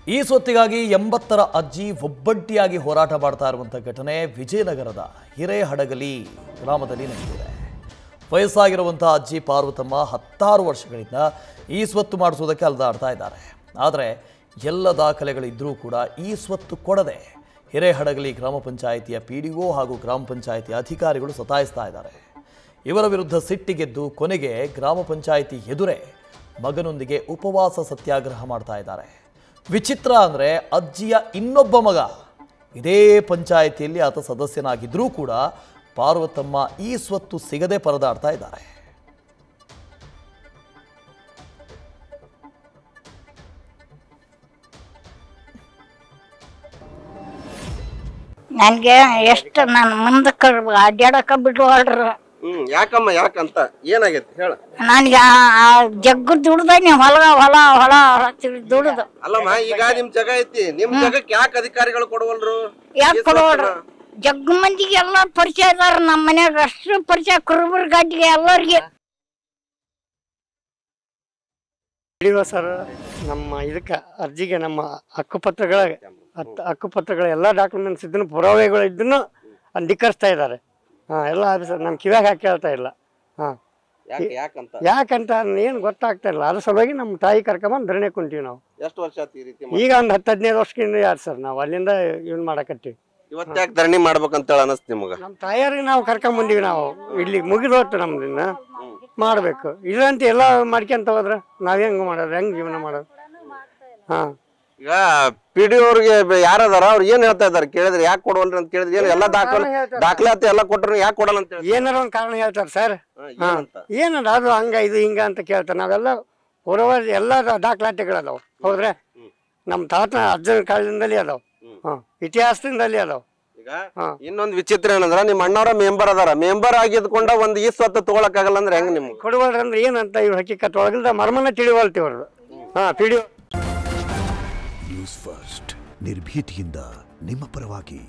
ಈ ಸ್ವತ್ತಿಗಾಗಿ 80ರ ಅಜ್ಜಿ ಒಬ್ಬಂಟಿಯಾಗಿ ಹೋರಾಟ ಮಾಡ್ತಾ ಇರುವಂತ ಘಟನೆ ವಿಜಯನಗರದ ಹಿರೇಹಡಗಲಿ ಗ್ರಾಮದಲ್ಲಿ ನಡೆದಿದೆ. ವಯಸ್ಸಾಗಿರುವಂತ ಅಜ್ಜಿ ಪಾರ್ವತಮ್ಮ 16 ವರ್ಷಗಳಿಂದ ಈ ಸ್ವತ್ತು ಮಾಡಿಸೋದಕ್ಕೆ ಅಲೆದಾಡ್ತಾ ಇದ್ದಾರೆ. ಆದರೆ ಎಲ್ಲ ದಾಖಲೆಗಳಿದ್ರೂ ಕೂಡ ಈ ಸ್ವತ್ತು ಕೊಡದೆ ಹಿರೇಹಡಗಲಿ ಗ್ರಾಮ ಪಂಚಾಯಿತಿಯ ಪಿಡಿಒ ಹಾಗೂ ಗ್ರಾಮ ಪಂಚಾಯಿತಿ ಅಧಿಕಾರಿಗಳು ಸತಾಯಿಸ್ತಾ ಇದ್ದಾರೆ. ಇವರ ವಿರುದ್ಧ ಸಿಟ್ಟಿಗೆದ್ದು ಕೊನೆಗೆ ಗ್ರಾಮ ಪಂಚಾಯಿತಿ ಎದುರೇ ಮಗನೊಂದಿಗೆ ಉಪವಾಸ ಸತ್ಯಾಗ್ರಹ ಮಾಡ್ತಾ ಇದ್ದಾರೆ. ವಿಚಿತ್ರ ಅಂದರೆ ಅಜ್ಜಿಯ ಇನ್ನೊಬ್ಬ ಮಗ ಇದೇ ಪಂಚಾಯಿತಿಯಲ್ಲಿ ಆತ ಸದಸ್ಯನಾಗಿದ್ದರೂ ಕೂಡ ಪಾರ್ವತಮ್ಮ ಈ ಸ್ವತ್ತು ಸಿಗದೆ ಪರದಾಡ್ತಾ ಇದ್ದಾರೆ. ನನಗೆ ಎಷ್ಟು ನಾನು ಮುಂದಕ್ಕೆ ಅಡ್ಡಾಡಕ ಬಿಡುವಲ್ರು. ಯಾಕಮ್ಮ ಯಾಕಂತ ಏನಾಗೈತಿ ಹೇಳ. ನನಗೆ ಜಗ್ಗು ದುಡ್ದ ನೀವು ಹೊಲ ಹೊಲ ಹೊಲ ಹೊಲ ದುಡ್ದು. ಅಲ್ಲಮ್ಮ ಈಗ ನಿಮ್ ಜಾಗ ಐತಿ, ನಿಮ್ ಜಾಗಕ್ಕೆ ಯಾಕೆ ಅಧಿಕಾರಿಗಳು ಕೊಡವಲ್ರು? ಯಾಕೆ ಕೊಡೋಡ್ರು? ಜಗ್ಗು ಮಂದಿಗೆ ಎಲ್ಲ ಪರಿಚಯ ಇದಾರ. ನಮ್ಮ ಮನ್ಯಾಗ ಅಷ್ಟು ಪರಿಚಯ, ಕುರುಬರ ಗಡ್ಡಿಗೆ ಎಲ್ಲರಿಗೆ. ಸರ್ ನಮ್ಮ ಇದಕ್ಕೆ ಅರ್ಜಿಗೆ ನಮ್ಮ ಹಕ್ಕುಪತ್ರಗಳ ಎಲ್ಲ ಡಾಕ್ಯುಮೆಂಟ್ಸ್ ಇದ್ದನ್ನು ಪುರಾವೆಗಳು ಇದ್ದನ್ನು ಧಿಕ್ಕರಿಸ್ತಾ ಇದ್ದಾರೆ. ಎಲ್ಲ ಆಫೀಸರ್ ನಮ್ಮ ಕಿವ್ಯಾಗ ಹಾಕಿ ಕೇಳ್ತಾ ಇಲ್ಲ. ಯಾಕಂತ ಏನು ಗೊತ್ತಾಗ್ತಾ ಇಲ್ಲ. ಅದ್ರ ಸಲುವಾಗಿ ನಮ್ಮ ತಾಯಿ ಕರ್ಕೊಂಬಂದು ಧರಣಿ ಕುಂತೀವಿ ನಾವು. ಎಷ್ಟು ವರ್ಷ ಆಯ್ತು ಈ ರೀತಿ? ಈಗ ಒಂದು 10-15 ವರ್ಷದಿಂದ ಯಾರು ಸರ್ ನಾವು ಅಲ್ಲಿಂದ ಇವ್ನು ಮಾಡಕತ್ತೀವಿ. ಇವತ್ತು ಯಾಕೆ ಧರಣಿ ಮಾಡ್ಬೇಕಂತ ಅನಸ್ತು ನಿಮಗೆ? ನಮ್ಮ ತಾಯಿಯರಿಗೆ ನಾವು ಕರ್ಕೊಂಬಂದೀವಿ. ನಾವು ಇಲ್ಲಿ ಮುಗಿದೋತ್ತು ನಮ್ದಿನ್ನ ಮಾಡಬೇಕು. ಇಲ್ಲಂತ ಎಲ್ಲ ಮಾಡ್ಕೊಂತ ಹೋದ್ರೆ ನಾವು ಹೆಂಗೆ ಮಾಡೋದು, ಹೆಂಗೆ ಜೀವನ ಮಾಡೋದು? ಈಗ ಪಿಡಿ ಅವ್ರಿಗೆ ಯಾರದಾರ ಅವ್ರು ಏನ್ ಹೇಳ್ತಾ ಇದಾರೆ ಕೇಳಿದ್ರೆ ಯಾಕೆ ಕೊಡವಲ್ರಿ ಅಂತ ಕೇಳಿದ್ರೆ ಏನು ಎಲ್ಲ ದಾಖಲಾತಿ ಎಲ್ಲ ಕೊಟ್ಟರು ಯಾಕೆ ಕೊಡಲ್ಲ ಅಂತ ಹೇಳಿ ಏನಾರ ಒಂದು ಕಾರಣ ಹೇಳ್ತಾರೆ ಸರ್. ಏನದ ಅದು ಹಂಗ ಇದು ಹಿಂಗ ಅಂತ ಕೇಳ್ತಾರೆ. ನಾವೆಲ್ಲ ಪೂರ್ವಜ ಎಲ್ಲ ದಾಖಲಾತಿಗಳದಾವ. ಹೌದ್ರೆ ನಮ್ಮ ತಾತ ಅಜ್ಜನ ಕಾಲದಿಂದಲೇ ಅದಾವ, ಇತಿಹಾಸದಿಂದಲೇ ಅದಾವ. ಈಗ ಇನ್ನೊಂದು ವಿಚಿತ್ರ ಏನಂದ್ರ ನಿಮ್ಮ ಅಣ್ಣವರ ಮೆಂಬರ್ ಅದಾರ. ಮೆಂಬರ್ ಆಗಿದ್ಕೊಂಡ ಒಂದು ಈ ಸ್ವತ್ತು ತಗೊಳಕಾಗಲ್ಲ ಅಂದ್ರೆ ಹೆಂಗ್ ನಿಮ್ಗೆ ಕೊಡುವಲ್ರಿ ಅಂದ್ರೆ ಏನಂತ ಇವ್ರು ಹಕ್ಕಿಕತ್ ಒಳಗಿಲ್ದ ಮರ್ಮನ ತಿಳಿವಲ್ತಿವ್ರದ್ದು. ಪಿಡಿಒ ನ್ಯೂಸ್ ಫಸ್ಟ್ ನಿರ್ಭೀತಿಯಿಂದ ನಿಮ್ಮ ಪರವಾಗಿ.